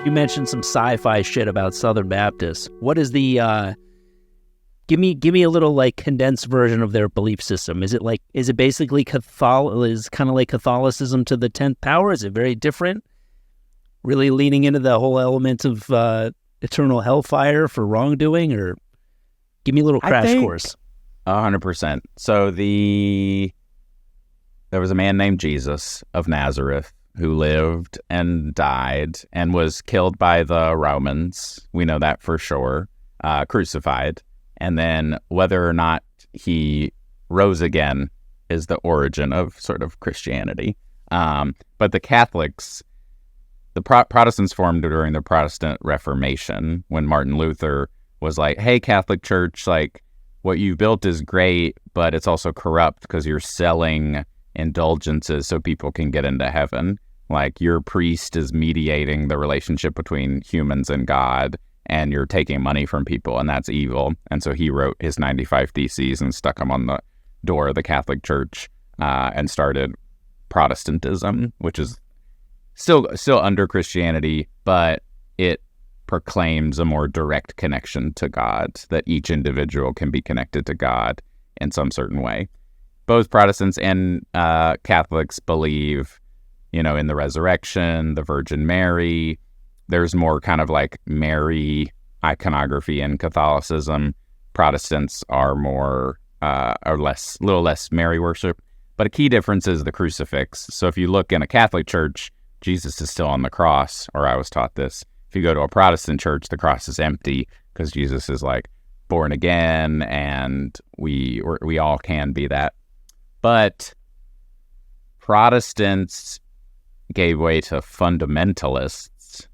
You mentioned some sci-fi shit about Southern Baptists. What is the give me a little like condensed version of their belief system? Is it basically kind of like Catholicism to the 10th power? Is it very different? Really leaning into the whole element of eternal hellfire for wrongdoing, or give me a little crash course. 100%. So there was a man named Jesus of Nazareth who lived and died and was killed by the Romans. We know that for sure. Crucified. And then whether or not he rose again is the origin of sort of Christianity. But the Catholics, the Protestants formed during the Protestant Reformation when Martin Luther was like, hey, Catholic Church, like, what you built is great, but it's also corrupt because you're selling indulgences so people can get into heaven. Like, your priest is mediating the relationship between humans and God, and you're taking money from people, and that's evil. And so he wrote his 95 Theses and stuck them on the door of the Catholic Church and started Protestantism, which is still under Christianity, but it proclaims a more direct connection to God, that each individual can be connected to God in some certain way. Both Protestants and Catholics believe, in the resurrection, the Virgin Mary. There's more kind of like Mary iconography in Catholicism. Protestants are more a little less Mary worship. But a key difference is the crucifix. So if you look in a Catholic church, Jesus is still on the cross, or I was taught this. If you go to a Protestant church, the cross is empty because Jesus is like born again, and we all can be that. But Protestants gave way to fundamentalists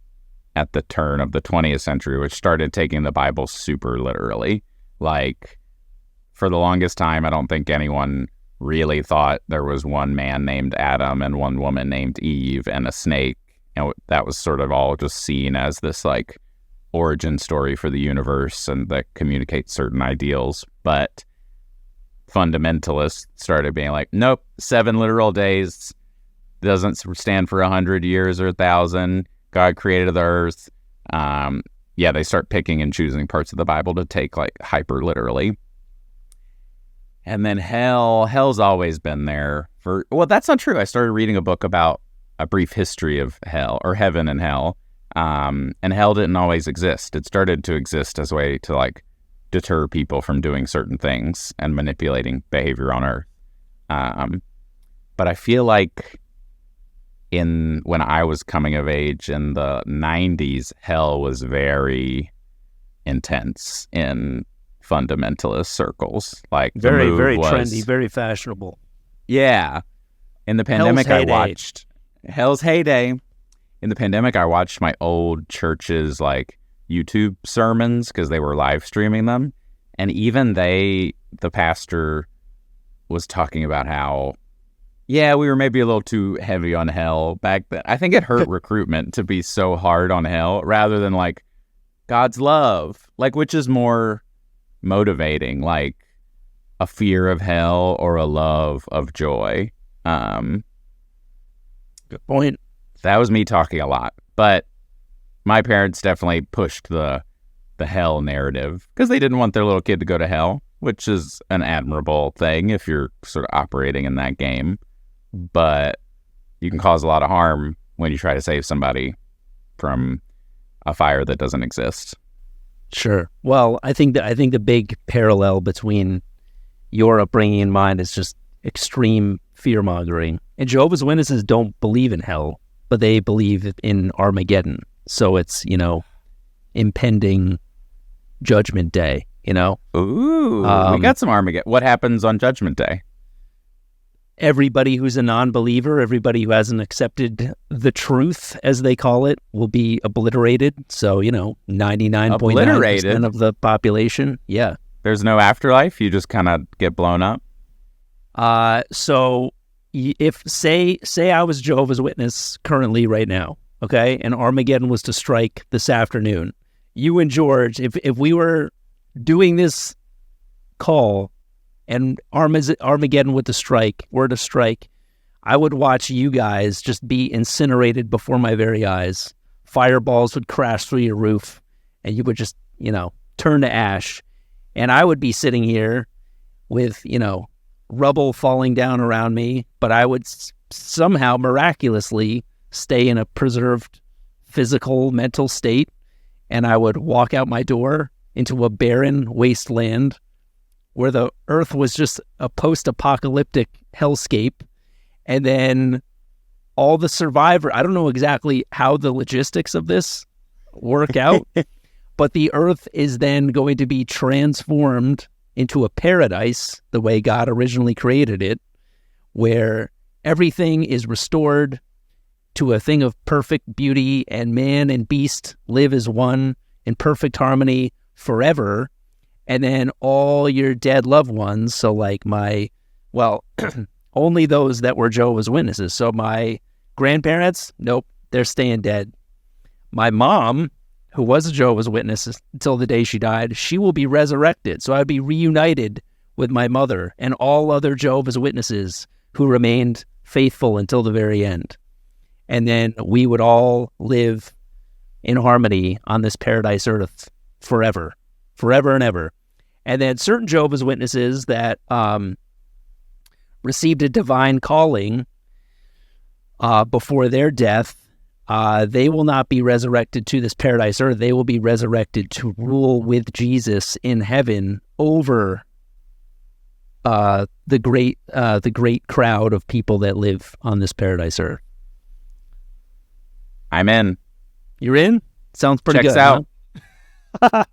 at the turn of the 20th century, which started taking the Bible super literally. Like, for the longest time, I don't think anyone really thought there was one man named Adam and one woman named Eve and a snake. And that was sort of all just seen as this like origin story for the universe and that communicates certain ideals. But fundamentalists started being like, nope, 7 literal days doesn't stand for 100 years or 1,000. God created the earth. They start picking and choosing parts of the Bible to take like hyper literally. And then hell's always been there that's not true. I started reading a book about a brief history of hell, or heaven and hell. And hell didn't always exist. It started to exist as a way to like deter people from doing certain things and manipulating behavior on earth. But I feel like when I was coming of age in the 90s, hell was very intense in fundamentalist circles. Like, very, very trendy, very fashionable. Yeah. In the pandemic, I watched Hell's heyday. In the pandemic, I watched my old church's like YouTube sermons because they were live streaming them. And even the pastor was talking about how, we were maybe a little too heavy on hell back then. I think it hurt recruitment to be so hard on hell rather than like God's love, like, which is more motivating, like a fear of hell or a love of joy. Good point. That was me talking a lot, but my parents definitely pushed the hell narrative because they didn't want their little kid to go to hell, which is an admirable thing if you're sort of operating in that game. But you can cause a lot of harm when you try to save somebody from a fire that doesn't exist. Sure. Well, I think the big parallel between your upbringing and mine is just extreme fear-mongering. And Jehovah's Witnesses don't believe in hell, but they believe in Armageddon. So it's, impending Judgment Day, Ooh, we got some Armageddon. What happens on Judgment Day? Everybody who's a non-believer, everybody who hasn't accepted the truth, as they call it, will be obliterated. So, 99.9% of the population. Yeah. There's no afterlife? You just kind of get blown up? So if, say I was Jehovah's Witness currently right now, okay, and Armageddon was to strike this afternoon, you and George, if we were doing this call and Armageddon were to strike, I would watch you guys just be incinerated before my very eyes, fireballs would crash through your roof, and you would just, turn to ash. And I would be sitting here with, rubble falling down around me, but I would somehow miraculously stay in a preserved physical, mental state, and I would walk out my door into a barren wasteland where the earth was just a post-apocalyptic hellscape. And then all the survivor, I don't know exactly how the logistics of this work out, but the earth is then going to be transformed into a paradise the way God originally created it, where everything is restored to a thing of perfect beauty, and man and beast live as one in perfect harmony forever. And then all your dead loved ones, so like only those that were Jehovah's Witnesses. So my grandparents, nope, they're staying dead. My mom, who was a Jehovah's Witness until the day she died, she will be resurrected. So I'd be reunited with my mother and all other Jehovah's Witnesses who remained faithful until the very end. And then we would all live in harmony on this paradise earth forever and ever. And then certain Jehovah's Witnesses that received a divine calling before their death, they will not be resurrected to this paradise earth. They will be resurrected to rule with Jesus in heaven over the great crowd of people that live on this paradise earth. I'm in. You're in? Sounds pretty Checks good. out. Huh?